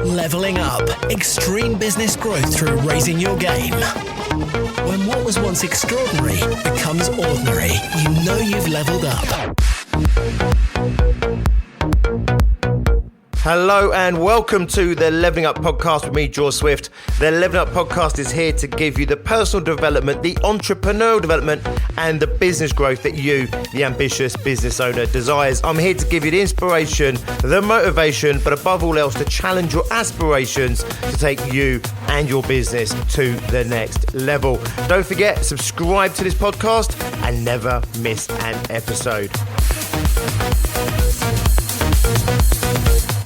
Leveling up. Extreme business growth through raising your game. When what was once extraordinary becomes ordinary, you know you've leveled up. Hello and welcome to the Leveling Up Podcast with me, George Swift. The Leveling Up Podcast is here to give you the personal development, the entrepreneurial development, and the business growth that you, the ambitious business owner, desires. I'm here to give you the inspiration, the motivation, but above all else, to challenge your aspirations to take you and your business to the next level. Don't forget, subscribe to this podcast and never miss an episode.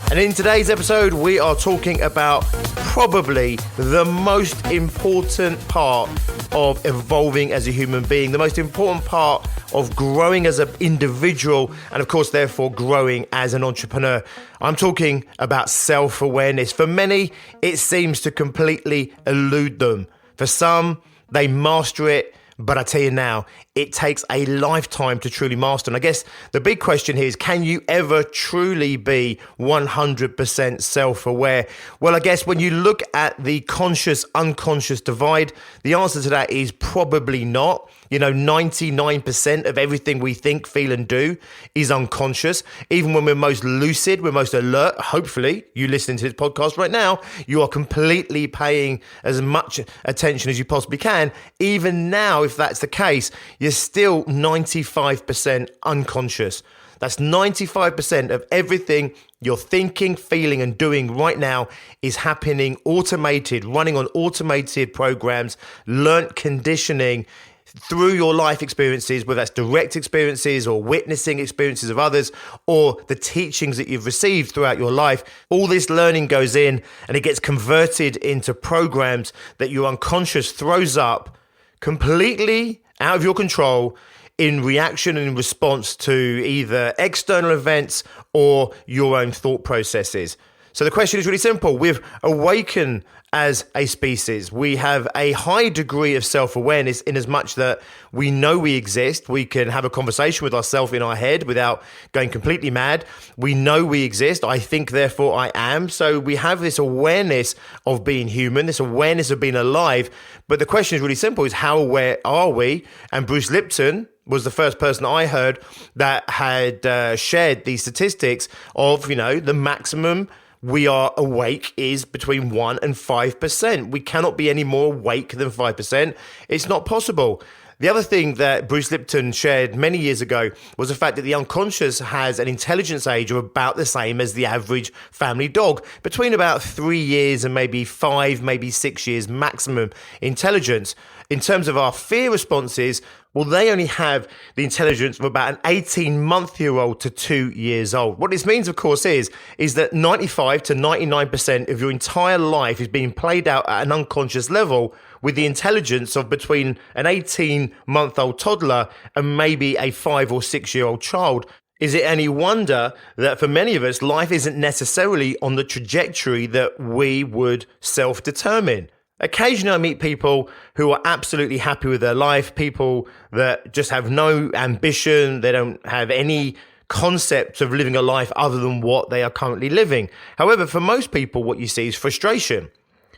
And in today's episode, we are talking about probably the most important part of evolving as a human being, the most important part of growing as an individual, and of course, therefore, growing as an entrepreneur. I'm talking about self-awareness. For many, it seems to completely elude them. For some, they master it. But I tell you now, it takes a lifetime to truly master. And I guess the big question here is, can you ever truly be 100% self-aware? Well, I guess when you look at the conscious-unconscious divide, the answer to that is probably not. 99% of everything we think, feel, and do is unconscious. Even when we're most lucid, we're most alert. Hopefully, you listening to this podcast right now, you are completely paying as much attention as you possibly can. Even now, if that's the case, you're still 95% unconscious. That's 95% of everything you're thinking, feeling, and doing right now is happening automated, running on automated programs, learnt conditioning through your life experiences, whether that's direct experiences or witnessing experiences of others or the teachings that you've received throughout your life. All this learning goes in and it gets converted into programs that your unconscious throws up completely out of your control in reaction and in response to either external events or your own thought processes. So the question is really simple. We've awakened as a species. We have a high degree of self-awareness in as much that we know we exist. We can have a conversation with ourselves in our head without going completely mad. We know we exist. I think, therefore I am. So we have this awareness of being human, this awareness of being alive. But the question is really simple, is how aware are we? And Bruce Lipton was the first person I heard that had shared these statistics of, the maximum we are awake is between 1% and 5%. We cannot be any more awake than 5%. It's not possible. The other thing that Bruce Lipton shared many years ago was the fact that the unconscious has an intelligence age of about the same as the average family dog, between about 3 years and maybe 5, maybe 6 years maximum intelligence. In terms of our fear responses, well, they only have the intelligence of about an 18-month-year-old to 2 years old. What this means, of course, is that 95 to 99% of your entire life is being played out at an unconscious level with the intelligence of between an 18-month-old toddler and maybe a 5 or 6-year-old child. Is it any wonder that for many of us, life isn't necessarily on the trajectory that we would self-determine? Occasionally I meet people who are absolutely happy with their life, people that just have no ambition, they don't have any concept of living a life other than what they are currently living. However, for most people, what you see is frustration.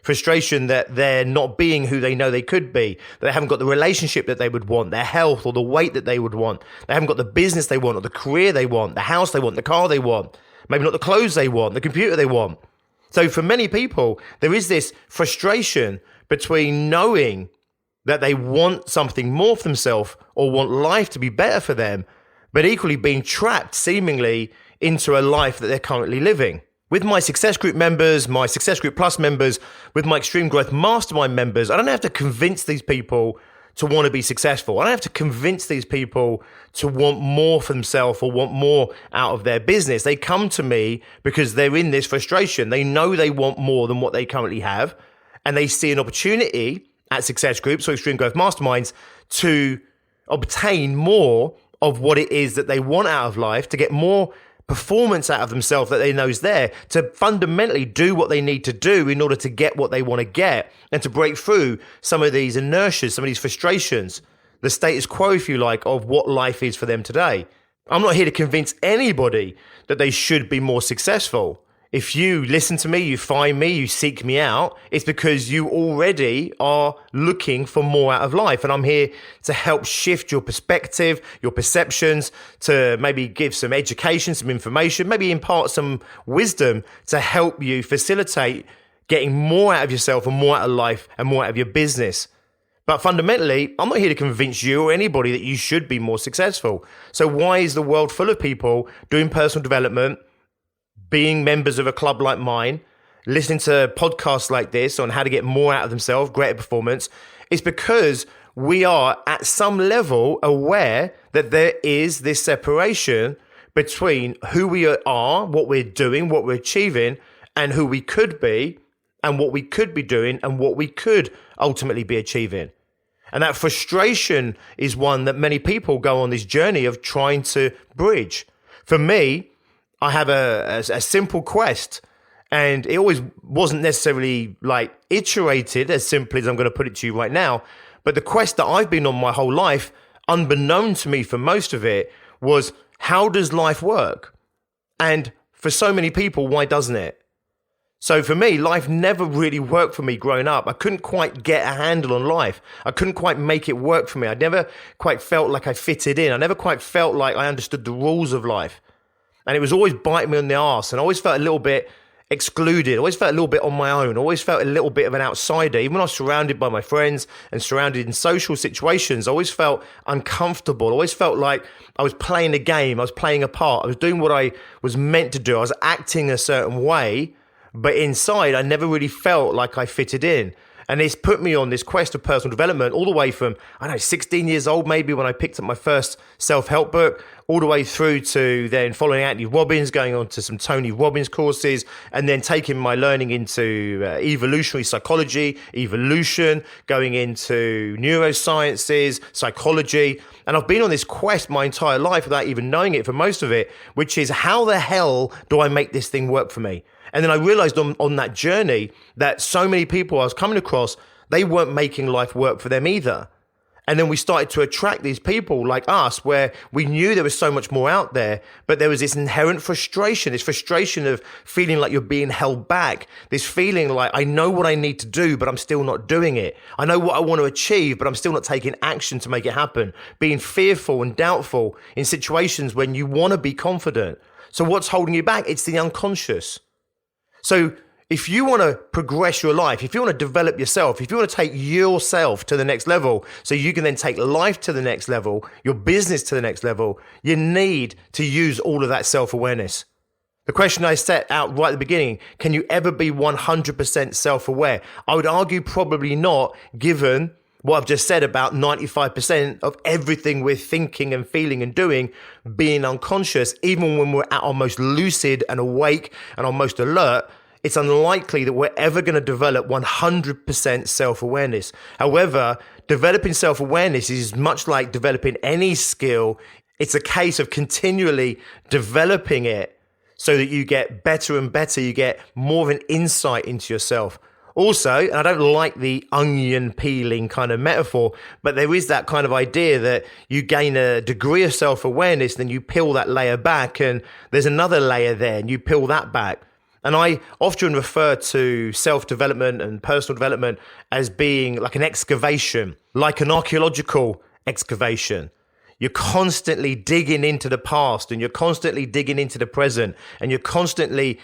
Frustration that they're not being who they know they could be, that they haven't got the relationship that they would want, their health or the weight that they would want. They haven't got the business they want or the career they want, the house they want, the car they want, maybe not the clothes they want, the computer they want. So for many people, there is this frustration between knowing that they want something more for themselves or want life to be better for them, but equally being trapped seemingly into a life that they're currently living. With my Success Group members, my Success Group Plus members, with my Extreme Growth Mastermind members, I don't have to convince these people to want to be successful. I don't have to convince these people to want more for themselves or want more out of their business. They come to me because they're in this frustration. They know they want more than what they currently have, and they see an opportunity at Success Groups or Extreme Growth Masterminds to obtain more of what it is that they want out of life, to get more performance out of themselves that they know is there, to fundamentally do what they need to do in order to get what they want to get and to break through some of these inertias, some of these frustrations, the status quo, if you like, of what life is for them today. I'm not here to convince anybody that they should be more successful. If you listen to me, you find me, you seek me out, it's because you already are looking for more out of life. And I'm here to help shift your perspective, your perceptions, to maybe give some education, some information, maybe impart some wisdom to help you facilitate getting more out of yourself and more out of life and more out of your business. But fundamentally, I'm not here to convince you or anybody that you should be more successful. So why is the world full of people doing personal development, being members of a club like mine, listening to podcasts like this on how to get more out of themselves, greater performance? It's because we are at some level aware that there is this separation between who we are, what we're doing, what we're achieving, and who we could be, and what we could be doing, and what we could ultimately be achieving. And that frustration is one that many people go on this journey of trying to bridge. For me, I have a simple quest, and it always wasn't necessarily like iterated as simply as I'm going to put it to you right now. But the quest that I've been on my whole life, unbeknown to me for most of it, was how does life work? And for so many people, why doesn't it? So for me, life never really worked for me growing up. I couldn't quite get a handle on life. I couldn't quite make it work for me. I never quite felt like I fitted in. I never quite felt like I understood the rules of life. And it was always biting me on the arse. And I always felt a little bit excluded. I always felt a little bit on my own. I always felt a little bit of an outsider. Even when I was surrounded by my friends and surrounded in social situations, I always felt uncomfortable. I always felt like I was playing a game. I was playing a part. I was doing what I was meant to do. I was acting a certain way. But inside, I never really felt like I fitted in. And it's put me on this quest of personal development all the way from, 16 years old maybe when I picked up my first self-help book, all the way through to then following Anthony Robbins, going on to some Tony Robbins courses, and then taking my learning into evolutionary psychology, evolution, going into neurosciences, psychology. And I've been on this quest my entire life without even knowing it for most of it, which is how the hell do I make this thing work for me? And then I realized on that journey that so many people I was coming across, they weren't making life work for them either. And then we started to attract these people like us where we knew there was so much more out there, but there was this inherent frustration, this frustration of feeling like you're being held back, this feeling like I know what I need to do, but I'm still not doing it. I know what I want to achieve, but I'm still not taking action to make it happen. Being fearful and doubtful in situations when you want to be confident. So what's holding you back? It's the unconscious. So if you want to progress your life, if you want to develop yourself, if you want to take yourself to the next level so you can then take life to the next level, your business to the next level, you need to use all of that self-awareness. The question I set out right at the beginning, can you ever be 100% self-aware? I would argue probably not, given what I've just said about 95% of everything we're thinking and feeling and doing being unconscious. Even when we're at our most lucid and awake and our most alert, it's unlikely that we're ever going to develop 100% self-awareness. However, developing self-awareness is much like developing any skill. It's a case of continually developing it so that you get better and better. You get more of an insight into yourself. Also, and I don't like the onion peeling kind of metaphor, but there is that kind of idea that you gain a degree of self-awareness, then you peel that layer back and there's another layer there and you peel that back. And I often refer to self-development and personal development as being like an excavation, like an archaeological excavation. You're constantly digging into the past and you're constantly digging into the present and you're constantly,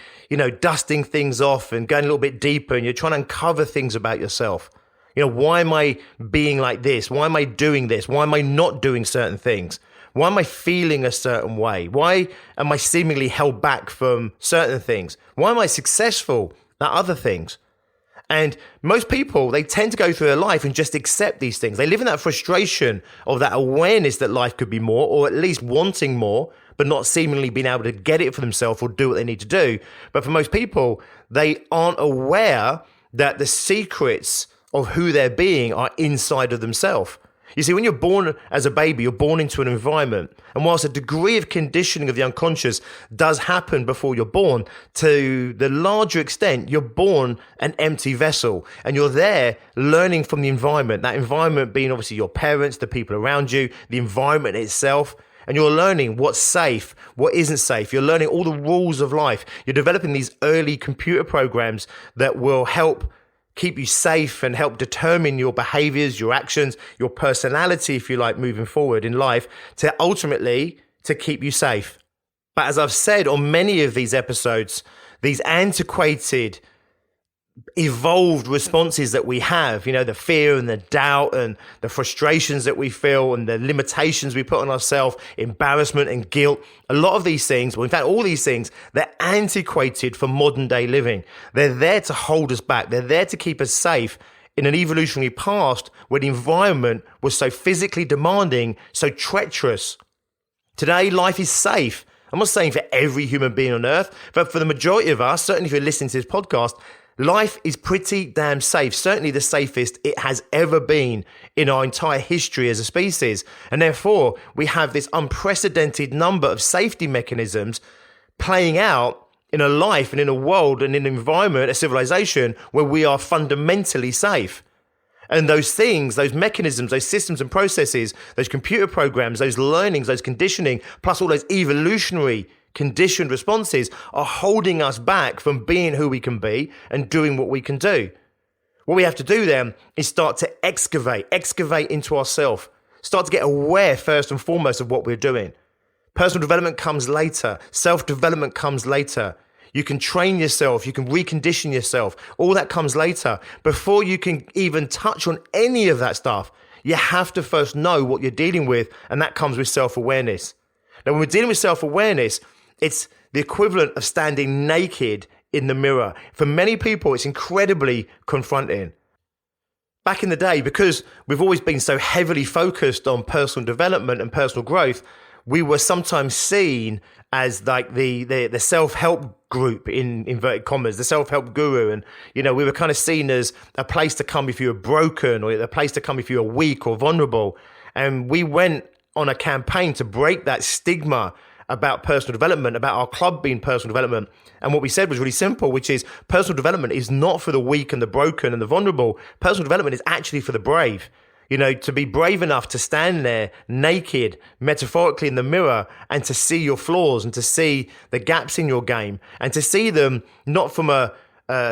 dusting things off and going a little bit deeper and you're trying to uncover things about yourself. Why am I being like this? Why am I doing this? Why am I not doing certain things? Why am I feeling a certain way? Why am I seemingly held back from certain things? Why am I successful at other things? And most people, they tend to go through their life and just accept these things. They live in that frustration of that awareness that life could be more, or at least wanting more, but not seemingly being able to get it for themselves or do what they need to do. But for most people, they aren't aware that the secrets of who they're being are inside of themselves. You see, when you're born as a baby, you're born into an environment. And whilst a degree of conditioning of the unconscious does happen before you're born, to the larger extent, you're born an empty vessel. And you're there learning from the environment, that environment being obviously your parents, the people around you, the environment itself. And you're learning what's safe, what isn't safe. You're learning all the rules of life. You're developing these early computer programs that will help keep you safe and help determine your behaviors, your actions, your personality, if you like, moving forward in life to ultimately to keep you safe. But as I've said on many of these episodes, these antiquated, evolved responses that we have, the fear and the doubt and the frustrations that we feel and the limitations we put on ourselves, embarrassment and guilt, a lot of these things, well, in fact, all these things, they're antiquated for modern day living. They're there to hold us back. They're there to keep us safe in an evolutionary past where the environment was so physically demanding, so treacherous. Today, life is safe. I'm not saying for every human being on earth, but for the majority of us, certainly if you're listening to this podcast, life is pretty damn safe, certainly the safest it has ever been in our entire history as a species. And therefore, we have this unprecedented number of safety mechanisms playing out in a life and in a world and in an environment, a civilization where we are fundamentally safe. And those things, those mechanisms, those systems and processes, those computer programs, those learnings, those conditioning, plus all those evolutionary conditioned responses are holding us back from being who we can be and doing what we can do. What we have to do then is start to excavate into ourselves, start to get aware first and foremost of what we're doing. Personal development comes later. Self-development comes later. You can train yourself. You can recondition yourself. All that comes later. Before you can even touch on any of that stuff, you have to first know what you're dealing with, and that comes with self-awareness. Now, when we're dealing with self-awareness, it's the equivalent of standing naked in the mirror. For many people, it's incredibly confronting. Back in the day, because we've always been so heavily focused on personal development and personal growth, we were sometimes seen as like the self-help group in inverted commas, the self-help guru. And, we were kind of seen as a place to come if you were broken or a place to come if you were weak or vulnerable. And we went on a campaign to break that stigma about personal development, about our club being personal development. And what we said was really simple, which is personal development is not for the weak and the broken and the vulnerable. Personal development is actually for the brave. To be brave enough to stand there naked, metaphorically in the mirror, and to see your flaws and to see the gaps in your game and to see them not from a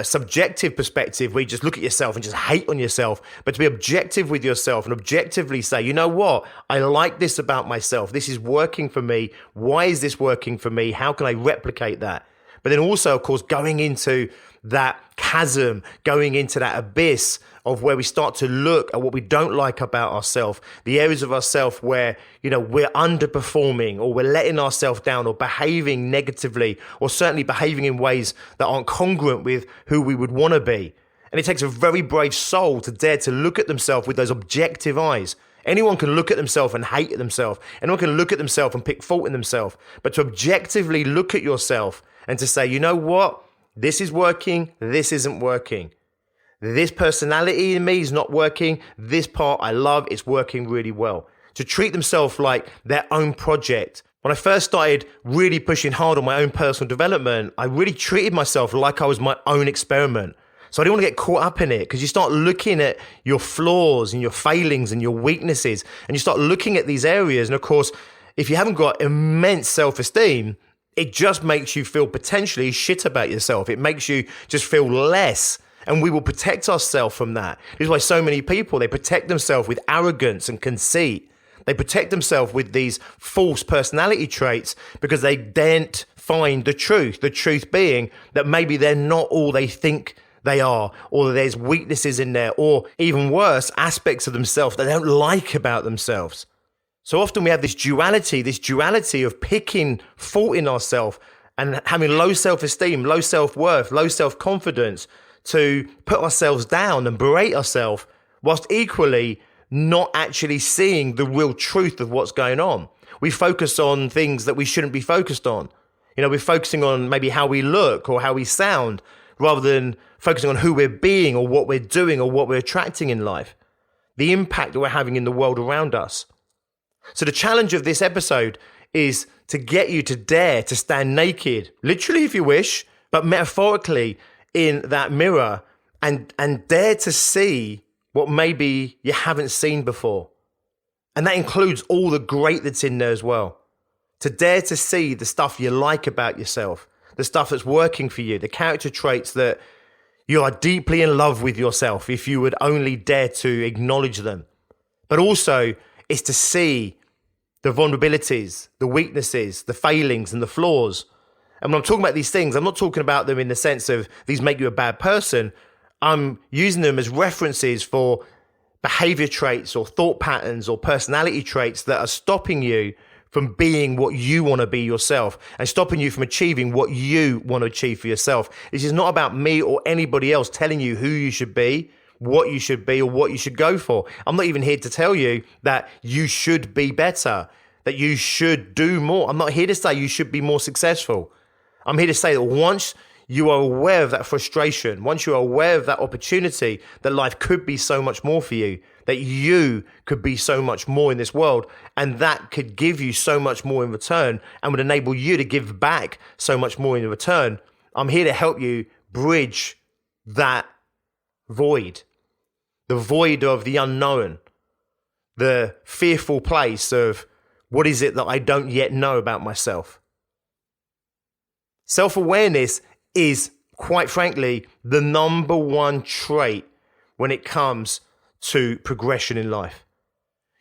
subjective perspective where you just look at yourself and just hate on yourself, but to be objective with yourself and objectively say, you know what, I like this about myself. This is working for me. Why is this working for me? How can I replicate that? But then also, of course, going into that chasm, going into that abyss of where we start to look at what we don't like about ourselves, the areas of ourselves where, we're underperforming or we're letting ourselves down or behaving negatively or certainly behaving in ways that aren't congruent with who we would want to be. And it takes a very brave soul to dare to look at themselves with those objective eyes. Anyone can look at themselves and hate themselves. Anyone can look at themselves and pick fault in themselves. But to objectively look at yourself and to say, you know what? This is working. This isn't working. This personality in me is not working. This part I love, it's working really well. To treat themselves like their own project. When I first started really pushing hard on my own personal development, I really treated myself like I was my own experiment. So I didn't want to get caught up in it because you start looking at your flaws and your failings and your weaknesses and you start looking at these areas. And of course, if you haven't got immense self-esteem, it just makes you feel potentially shit about yourself. It makes you just feel less. And we will protect ourselves from that. This is why so many people, they protect themselves with arrogance and conceit. They protect themselves with these false personality traits because they daren't find the truth being that maybe they're not all they think they are, or there's weaknesses in there, or even worse, aspects of themselves that they don't like about themselves. So often we have this duality of picking fault in ourselves and having low self-esteem, low self-worth, low self-confidence, to put ourselves down and berate ourselves, whilst equally not actually seeing the real truth of what's going on. We focus on things that we shouldn't be focused on. We're focusing on maybe how we look or how we sound, rather than focusing on who we're being or what we're doing or what we're attracting in life, the impact that we're having in the world around us. So the challenge of this episode is to get you to dare to stand naked, literally if you wish, but metaphorically in that mirror and dare to see what maybe you haven't seen before. And that includes all the great that's in there as well. to dare to see the stuff you like about yourself, the stuff that's working for you, the character traits that you are deeply in love with yourself if you would only dare to acknowledge them. But also, it's to see the vulnerabilities, the weaknesses, the failings and the flaws. And when I'm talking about these things, I'm not talking about them in the sense of these make you a bad person. I'm using them as references for behavior traits or thought patterns or personality traits that are stopping you from being what you want to be yourself and stopping you from achieving what you want to achieve for yourself. This is not about me or anybody else telling you who you should be, what you should be, or what you should go for. I'm not even here to tell you that you should be better, that you should do more. I'm not here to say you should be more successful. I'm here to say that once you are aware of that frustration, once you are aware of that opportunity, that life could be so much more for you, that you could be so much more in this world, and that could give you so much more in return and would enable you to give back so much more in return. I'm here to help you bridge that void, the void of the unknown, the fearful place of what is it that I don't yet know about myself. Self-awareness is, quite frankly, the number one trait when it comes to progression in life.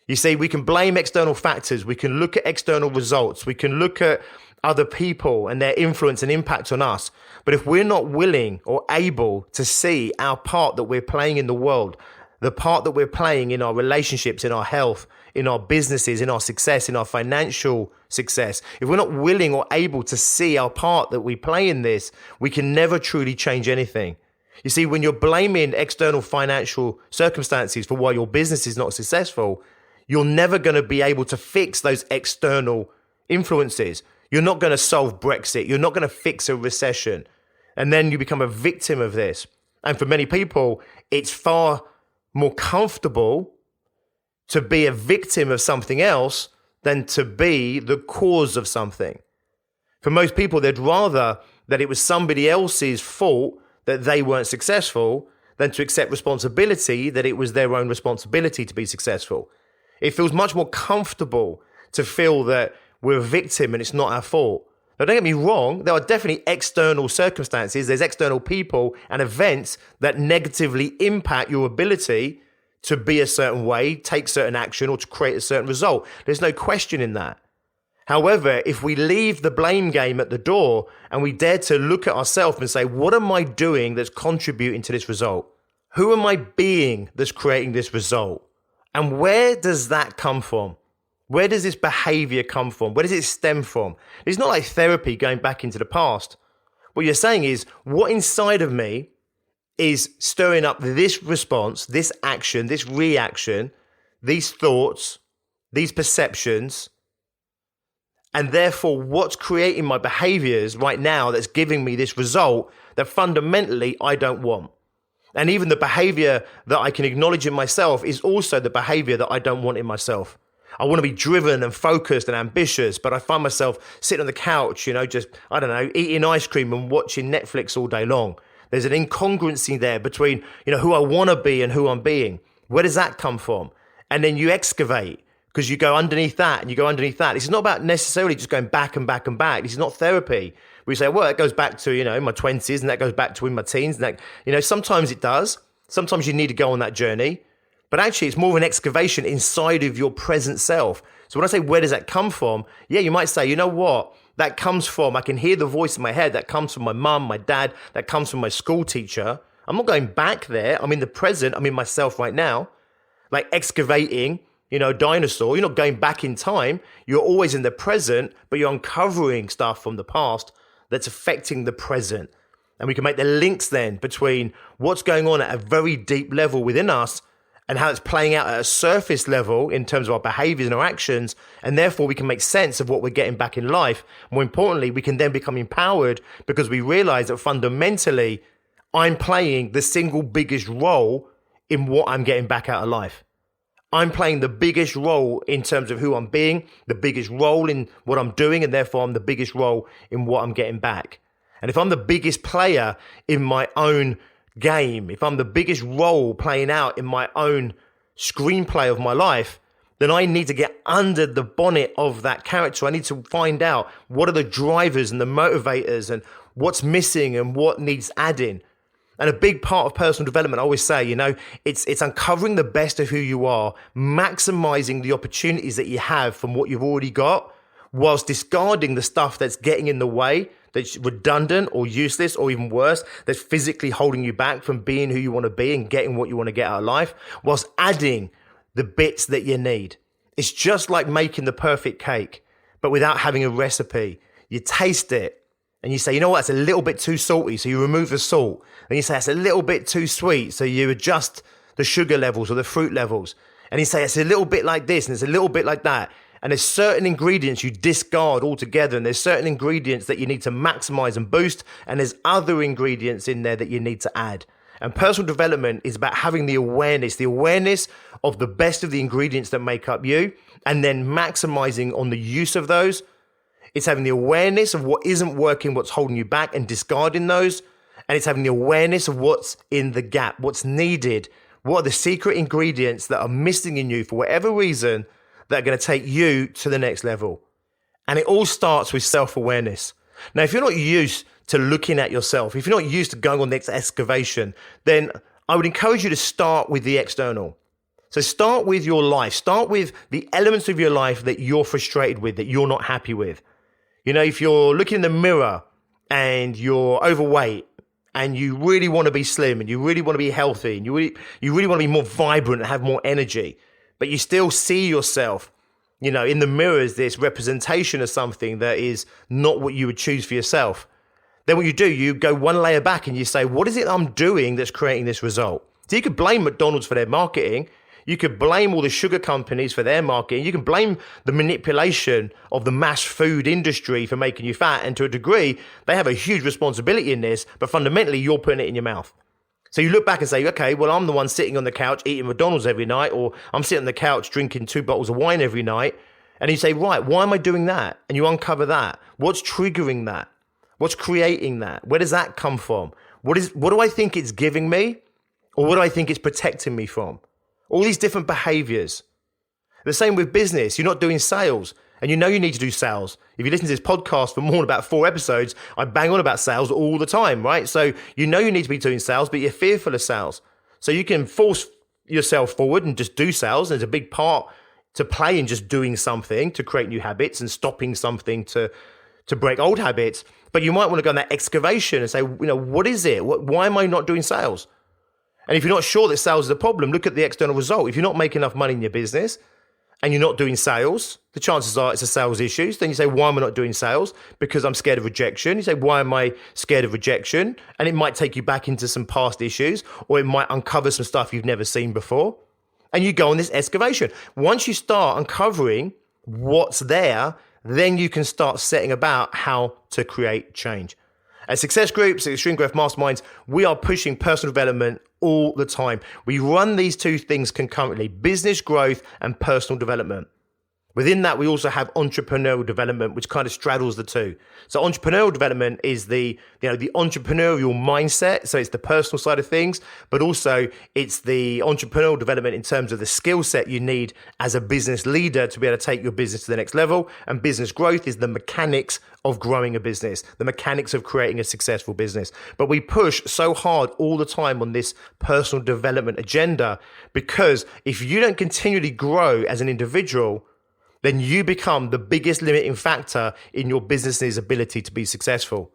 You see, we can blame external factors, we can look at external results, we can look at other people and their influence and impact on us. But if we're not willing or able to see our part that we're playing in the world, the part that we're playing in our relationships, in our health, in our businesses, in our success, in our financial success, if we're not willing or able to see our part that we play in this, we can never truly change anything. You see, when you're blaming external financial circumstances for why your business is not successful, you're never going to be able to fix those external influences. You're not going to solve Brexit. You're not going to fix a recession. And then you become a victim of this. And for many people, it's far more comfortable to be a victim of something else than to be the cause of something. For most people, they'd rather that it was somebody else's fault that they weren't successful than to accept responsibility that it was their own responsibility to be successful. It feels much more comfortable to feel that we're a victim and it's not our fault. Now, don't get me wrong, there are definitely external circumstances, there's external people and events that negatively impact your ability to be a certain way, take certain action, or to create a certain result. There's no question in that. However, if we leave the blame game at the door and we dare to look at ourselves and say, what am I doing that's contributing to this result? Who am I being that's creating this result? And where does that come from? Where does this behavior come from? Where does it stem from? It's not like therapy going back into the past. What you're saying is, what inside of me is stirring up this response, this action, this reaction, these thoughts, these perceptions, and therefore what's creating my behaviors right now that's giving me this result that fundamentally I don't want. And even the behavior that I can acknowledge in myself is also the behavior that I don't want in myself. I want to be driven and focused and ambitious, but I find myself sitting on the couch, just, eating ice cream and watching Netflix all day long. There's an incongruency there between, who I want to be and who I'm being. Where does that come from? And then you excavate because you go underneath that and you go underneath that. This is not about necessarily just going back and back and back. This is not therapy. We say, well, it goes back to, my 20s and that goes back to in my teens. And that, sometimes it does. Sometimes you need to go on that journey. But actually, it's more of an excavation inside of your present self. So when I say, where does that come from? Yeah, you might say, you know what? That comes from, I can hear the voice in my head. That comes from my mum, my dad. That comes from my school teacher. I'm not going back there. I'm in the present. I'm in myself right now. Like excavating, a dinosaur. You're not going back in time. You're always in the present, but you're uncovering stuff from the past that's affecting the present. And we can make the links then between what's going on at a very deep level within us and how it's playing out at a surface level in terms of our behaviors and our actions. And therefore we can make sense of what we're getting back in life. More importantly, we can then become empowered because we realize that fundamentally I'm playing the single biggest role in what I'm getting back out of life. I'm playing the biggest role in terms of who I'm being, the biggest role in what I'm doing, and therefore I'm the biggest role in what I'm getting back. And if I'm the biggest player in my own game, if I'm the biggest role playing out in my own screenplay of my life, then I need to get under the bonnet of that character. I need to find out what are the drivers and the motivators and what's missing and what needs adding. And a big part of personal development, I always say, it's uncovering the best of who you are, maximizing the opportunities that you have from what you've already got, whilst discarding the stuff that's getting in the way, that's redundant or useless, or even worse, that's physically holding you back from being who you want to be and getting what you want to get out of life, whilst adding the bits that you need. It's just like making the perfect cake, but without having a recipe. You taste it and you say, you know what, it's a little bit too salty, so you remove the salt. And you say, it's a little bit too sweet, so you adjust the sugar levels or the fruit levels. And you say, it's a little bit like this and it's a little bit like that. And there's certain ingredients you discard altogether, and there's certain ingredients that you need to maximize and boost, and there's other ingredients in there that you need to add. And personal development is about having the awareness of the best of the ingredients that make up you, and then maximizing on the use of those. It's having the awareness of what isn't working, what's holding you back, and discarding those. And it's having the awareness of what's in the gap, what's needed, what are the secret ingredients that are missing in you for whatever reason that are going to take you to the next level. And it all starts with self-awareness. Now, if you're not used to looking at yourself, if you're not used to going on this excavation, then I would encourage you to start with the external. So start with your life. Start with the elements of your life that you're frustrated with, that you're not happy with. If you're looking in the mirror and you're overweight and you really want to be slim and you really want to be healthy and you really want to be more vibrant and have more energy, but you still see yourself, in the mirror as this representation of something that is not what you would choose for yourself, then what you do, you go one layer back and you say, what is it I'm doing that's creating this result? So you could blame McDonald's for their marketing. You could blame all the sugar companies for their marketing. You can blame the manipulation of the mass food industry for making you fat. And to a degree, they have a huge responsibility in this, but fundamentally, you're putting it in your mouth. So you look back and say, okay, well, I'm the one sitting on the couch eating McDonald's every night, or I'm sitting on the couch drinking 2 bottles of wine every night. And you say, right, why am I doing that? And you uncover that. What's triggering that? What's creating that? Where does that come from? What do I think it's giving me? Or what do I think it's protecting me from? All these different behaviors. The same with business. You're not doing sales, and you need to do sales. If you listen to this podcast for more than about 4 episodes, I bang on about sales all the time, right? So you need to be doing sales, but you're fearful of sales. So you can force yourself forward and just do sales. There's a big part to play in just doing something to create new habits and stopping something to break old habits. But you might want to go on that excavation and say, what is it? Why am I not doing sales? And if you're not sure that sales is a problem, look at the external result. If you're not making enough money in your business and you're not doing sales, the chances are it's a sales issue. Then you say, why am I not doing sales? Because I'm scared of rejection. You say, why am I scared of rejection? And it might take you back into some past issues, or it might uncover some stuff you've never seen before. And you go on this excavation. Once you start uncovering what's there, then you can start setting about how to create change. At Success Groups, at Extreme Growth Masterminds, we are pushing personal development all the time. We run these two things concurrently, business growth and personal development. Within that, we also have entrepreneurial development, which kind of straddles the two. So entrepreneurial development is the entrepreneurial mindset. So it's the personal side of things, but also it's the entrepreneurial development in terms of the skill set you need as a business leader to be able to take your business to the next level. And business growth is the mechanics of growing a business, the mechanics of creating a successful business. But we push so hard all the time on this personal development agenda, because if you don't continually grow as an individual, then you become the biggest limiting factor in your business's ability to be successful.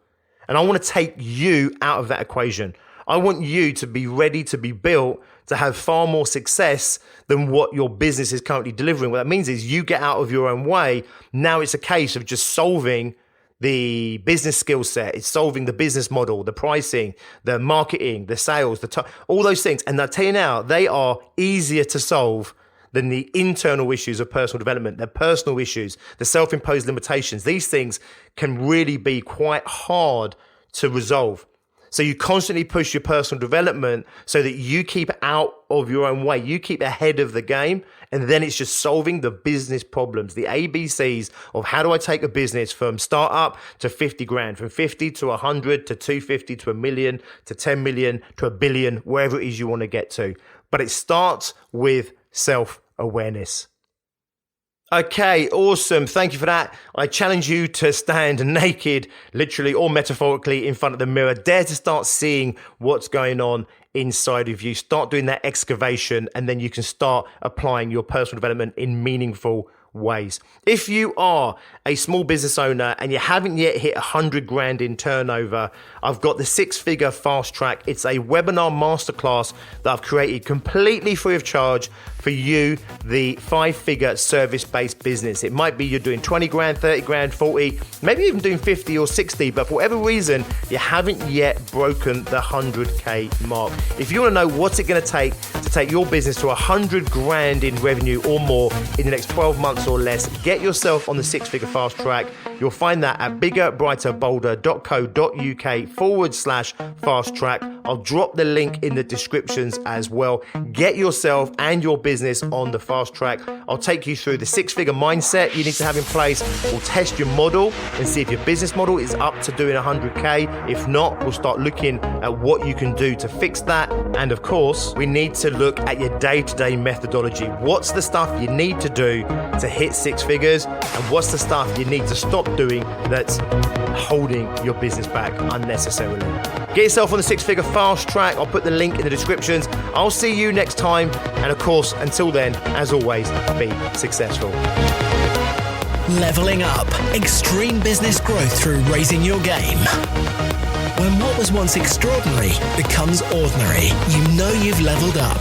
And I want to take you out of that equation. I want you to be ready to be built to have far more success than what your business is currently delivering. What that means is you get out of your own way. Now it's a case of just solving the business skill set. It's solving the business model, the pricing, the marketing, the sales, all those things. And I tell you now, they are easier to solve than the internal issues of personal development, the personal issues, the self-imposed limitations. These things can really be quite hard to resolve. So you constantly push your personal development so that you keep out of your own way. You keep ahead of the game. And then it's just solving the business problems, the ABCs of how do I take a business from startup to 50 grand, from 50 to 100 to 250 to 1 million to 10 million to 1 billion, wherever it is you want to get to. But it starts with self-awareness. Okay, awesome. Thank you for that. I challenge you to stand naked, literally or metaphorically, in front of the mirror. Dare to start seeing what's going on inside of you. Start doing that excavation, and then you can start applying your personal development in meaningful ways. If you are a small business owner and you haven't yet hit 100 grand in turnover, I've got the 6-figure fast track. It's a webinar masterclass that I've created completely free of charge for you, the 5-figure service-based business. It might be you're doing 20 grand, 30 grand, 40, maybe even doing 50 or 60, but for whatever reason, you haven't yet broken the 100K mark. If you want to know what's it going to take your business to 100 grand in revenue or more in the next 12 months or less, get yourself on the 6-figure fast track. You'll find that at biggerbrighterbolder.co.uk/fast track. I'll drop the link in the descriptions as well. Get yourself and your business on the fast track. I'll take you through the 6-figure mindset you need to have in place. We'll test your model and see if your business model is up to doing 100K. If not, we'll start looking at what you can do to fix that. And of course, we need to look at your day-to-day methodology. What's the stuff you need to do to hit 6 figures? And what's the stuff you need to stop doing that's holding your business back unnecessarily? Get yourself on the 6-figure fast track. I'll put the link in the descriptions. I'll see you next time. And of course, until then, as always, be successful. Leveling up. Extreme business growth through raising your game. When what was once extraordinary becomes ordinary, you know you've leveled up.